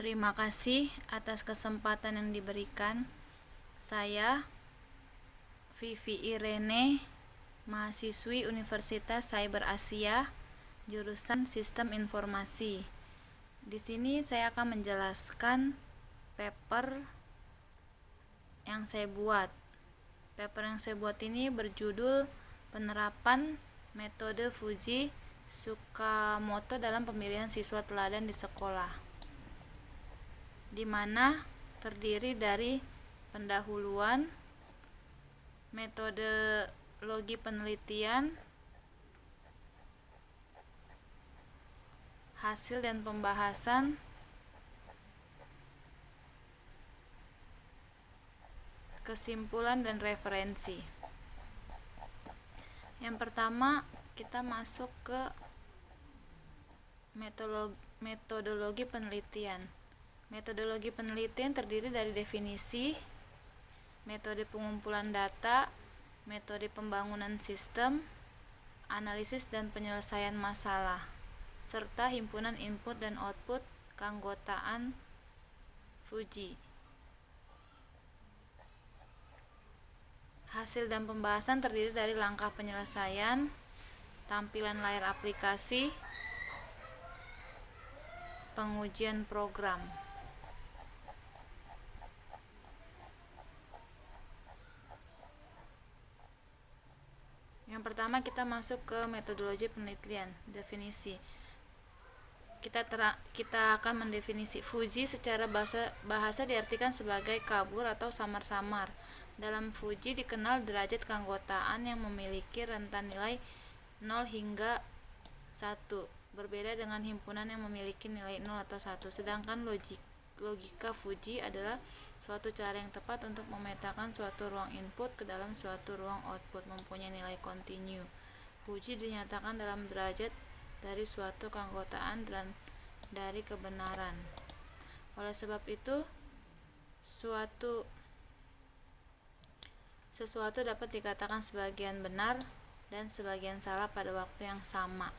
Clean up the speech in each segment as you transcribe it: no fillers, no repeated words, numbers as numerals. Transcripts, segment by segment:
Terima kasih atas kesempatan yang diberikan. Saya Vivi Irene, mahasiswi Universitas Cyber Asia, jurusan Sistem Informasi. Di sini saya akan menjelaskan paper yang saya buat. Paper yang saya buat ini berjudul Penerapan Metode Fuji Tsukamoto dalam Pemilihan Siswa Teladan di Sekolah, di mana terdiri dari pendahuluan, metodologi penelitian, hasil dan pembahasan, kesimpulan dan referensi. Yang pertama, kita masuk ke metodologi penelitian. Metodologi penelitian terdiri dari definisi, metode pengumpulan data, metode pembangunan sistem, analisis dan penyelesaian masalah, serta himpunan input dan output keanggotaan Fuji. Hasil dan pembahasan terdiri dari langkah penyelesaian, tampilan layar aplikasi, pengujian program. Yang pertama, kita masuk ke metodologi penelitian. Definisi. Kita akan mendefinisi Fuji secara bahasa diartikan sebagai kabur atau samar-samar. Dalam Fuji dikenal derajat keanggotaan yang memiliki rentan nilai 0 hingga 1, berbeda dengan himpunan yang memiliki nilai 0 atau 1. Sedangkan logika Fuji adalah suatu cara yang tepat untuk memetakan suatu ruang input ke dalam suatu ruang output mempunyai nilai kontinu. Fuji dinyatakan dalam derajat dari suatu keanggotaan dan dari kebenaran. Oleh sebab itu, sesuatu dapat dikatakan sebagian benar dan sebagian salah pada waktu yang sama.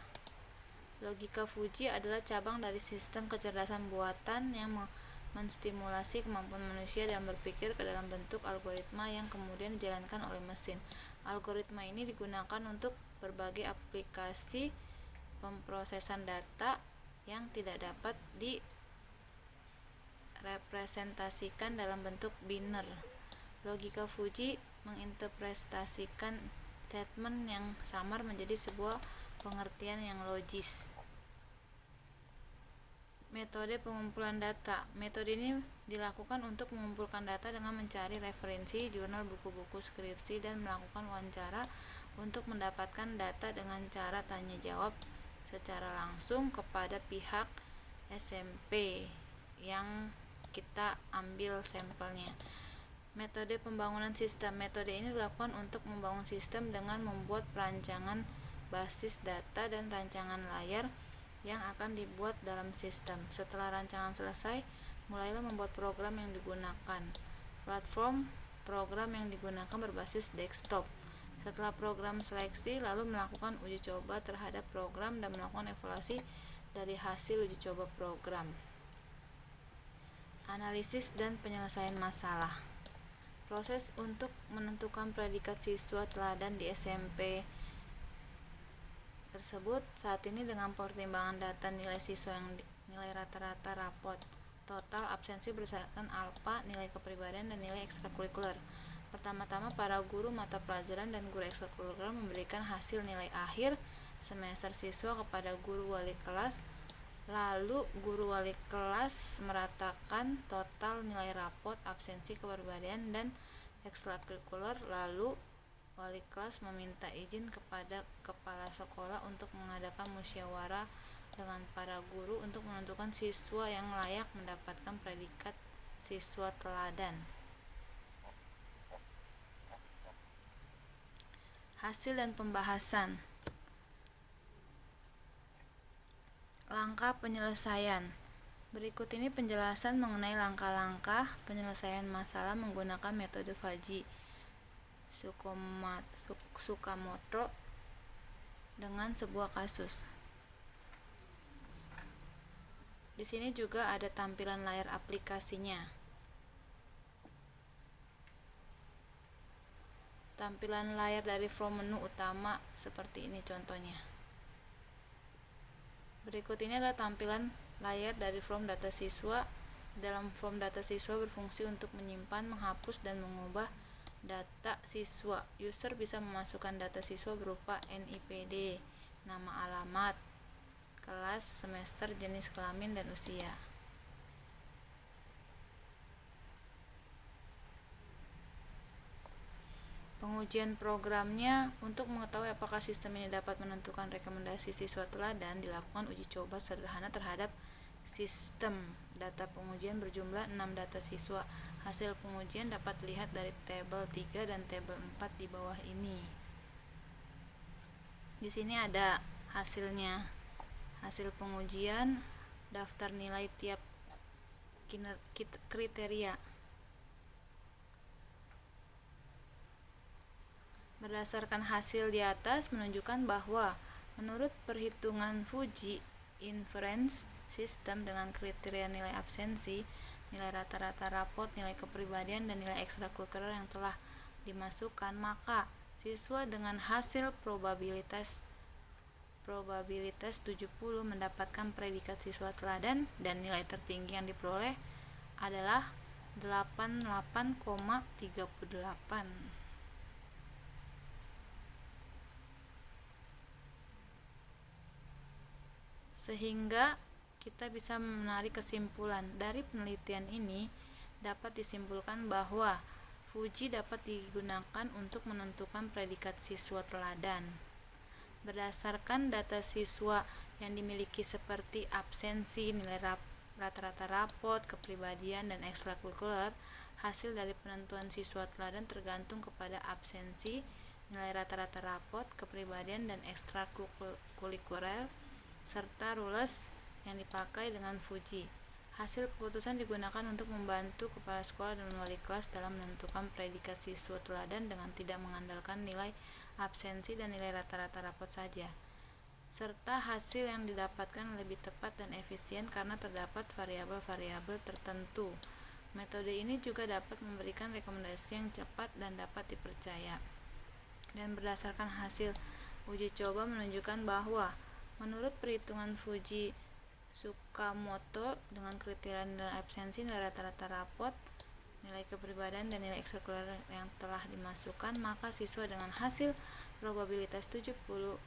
Logika Fuji adalah cabang dari sistem kecerdasan buatan yang menstimulasi kemampuan manusia dalam berpikir ke dalam bentuk algoritma yang kemudian dijalankan oleh mesin. Algoritma ini digunakan untuk berbagai aplikasi pemrosesan data yang tidak dapat direpresentasikan dalam bentuk biner. Logika Fuji menginterpretasikan statement yang samar menjadi sebuah pengertian yang logis. Metode pengumpulan data. Metode ini dilakukan untuk mengumpulkan data dengan mencari referensi, jurnal, buku-buku skripsi, dan melakukan wawancara untuk mendapatkan data dengan cara tanya jawab secara langsung kepada pihak SMP yang kita ambil sampelnya. Metode pembangunan sistem. Metode ini dilakukan untuk membangun sistem dengan membuat perancangan basis data dan rancangan layar yang akan dibuat dalam sistem. Setelah rancangan selesai, mulailah membuat program yang digunakan. Platform program yang digunakan berbasis desktop. Setelah program seleksi, lalu melakukan uji coba terhadap program dan melakukan evaluasi dari hasil uji coba program. Analisis dan penyelesaian masalah. Proses untuk menentukan predikat siswa teladan di SMP tersebut saat ini dengan pertimbangan data nilai siswa yang nilai rata-rata rapot, total absensi berdasarkan alfa, nilai kepribadian, dan nilai ekstrakurikuler. Pertama-tama, para guru mata pelajaran dan guru ekstrakurikuler memberikan hasil nilai akhir semester siswa kepada guru wali kelas, lalu guru wali kelas meratakan total nilai rapot, absensi, kepribadian, dan ekstrakurikuler, lalu wali kelas meminta izin kepada kepala sekolah untuk mengadakan musyawarah dengan para guru untuk menentukan siswa yang layak mendapatkan predikat siswa teladan. Hasil dan pembahasan. Langkah penyelesaian. Berikut ini penjelasan mengenai langkah-langkah penyelesaian masalah menggunakan metode Fuji Tsukamoto dengan sebuah kasus. Di Di sini juga ada tampilan layar aplikasinya. Tampilan layar dari form menu utama seperti ini contohnya. Berikut ini adalah tampilan layar dari form data siswa. Dalam form data siswa berfungsi untuk menyimpan, menghapus, dan mengubah data siswa. User bisa memasukkan data siswa berupa NIPD, nama alamat, kelas, semester, jenis kelamin, dan usia. Pengujian programnya. Untuk mengetahui apakah sistem ini dapat menentukan rekomendasi siswa teladan, dilakukan uji coba sederhana terhadap sistem. Data pengujian berjumlah 6 data siswa. Hasil pengujian dapat dilihat dari tabel 3 dan tabel 4 di bawah ini. Di sini ada hasilnya. Hasil pengujian, daftar nilai tiap kriteria. Berdasarkan hasil di atas menunjukkan bahwa menurut perhitungan Fuji Inference System dengan kriteria nilai absensi, nilai rata-rata rapot, nilai kepribadian, dan nilai ekstrakurikuler yang telah dimasukkan, maka siswa dengan hasil probabilitas 70 mendapatkan predikat siswa teladan dan nilai tertinggi yang diperoleh adalah 88,38. Sehingga kita bisa menarik kesimpulan dari penelitian ini. Dapat disimpulkan bahwa Fuji dapat digunakan untuk menentukan predikat siswa teladan. Berdasarkan data siswa yang dimiliki seperti absensi, nilai rata-rata rapot, kepribadian, dan ekstrakurikuler, hasil dari penentuan siswa teladan tergantung kepada absensi, nilai rata-rata rapot, kepribadian, dan ekstrakurikuler, serta rules yang dipakai dengan Fuji. Hasil keputusan digunakan untuk membantu kepala sekolah dan wali kelas dalam menentukan predikat siswa teladan dengan tidak mengandalkan nilai absensi dan nilai rata-rata rapot saja. Serta hasil yang didapatkan lebih tepat dan efisien karena terdapat variabel-variabel tertentu. Metode ini juga dapat memberikan rekomendasi yang cepat dan dapat dipercaya. Dan berdasarkan hasil uji coba menunjukkan bahwa menurut perhitungan Fuji Tsukamoto dengan kriteria nilai absensi, nilai rata-rata rapot, nilai kepribadian, dan nilai ekstrakurikuler yang telah dimasukkan, maka siswa dengan hasil probabilitas 70,00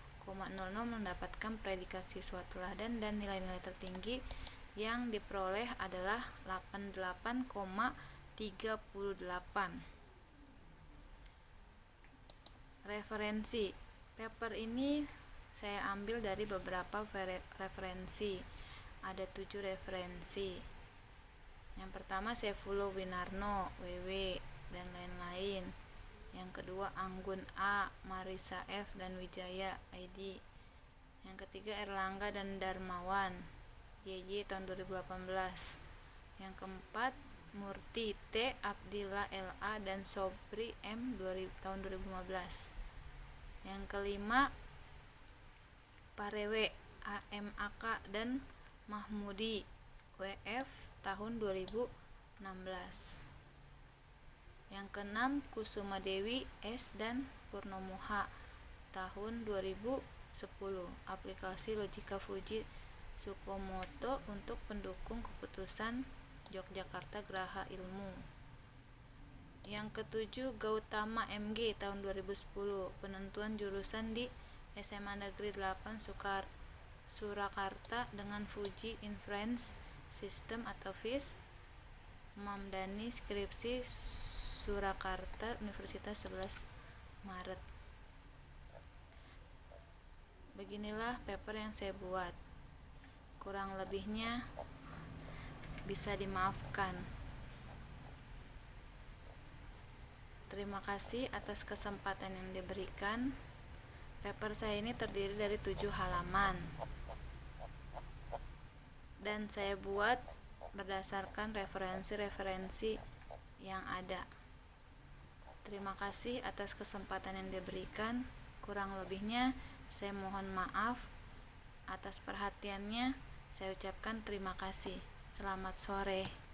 mendapatkan predikat siswa teladan dan nilai-nilai tertinggi yang diperoleh adalah 88,38. Referensi. Paper ini saya ambil dari beberapa referensi. Ada 7 referensi. Yang pertama Saifullah Winarno, WW, dan lain-lain. Yang kedua Anggun A, Marisa F, dan Wijaya ID. Yang ketiga Erlangga dan Darmawan, YY tahun 2018. Yang keempat Murti T, Abdillah LA, dan Sobri M tahun 2015. Yang kelima Parewe AMAK dan Mahmudi WF tahun 2016. Yang keenam Kusuma Dewi S dan Purnomoha tahun 2010. Aplikasi logika Fuji Tsukamoto untuk pendukung keputusan Yogyakarta Graha Ilmu. Yang ketujuh Gautama MG tahun 2010, penentuan jurusan di SMA Negeri 8 Surakarta dengan Fuji Inference System atau FIS. Mamdani skripsi Surakarta Universitas 11 Maret. Beginilah paper yang saya buat. Kurang lebihnya bisa dimaafkan. Terima kasih atas kesempatan yang diberikan. Paper saya ini terdiri dari 7 halaman dan saya buat berdasarkan referensi-referensi yang ada. Terima kasih atas kesempatan yang diberikan. Kurang lebihnya saya mohon maaf atas perhatiannya. Saya ucapkan terima kasih. Selamat sore.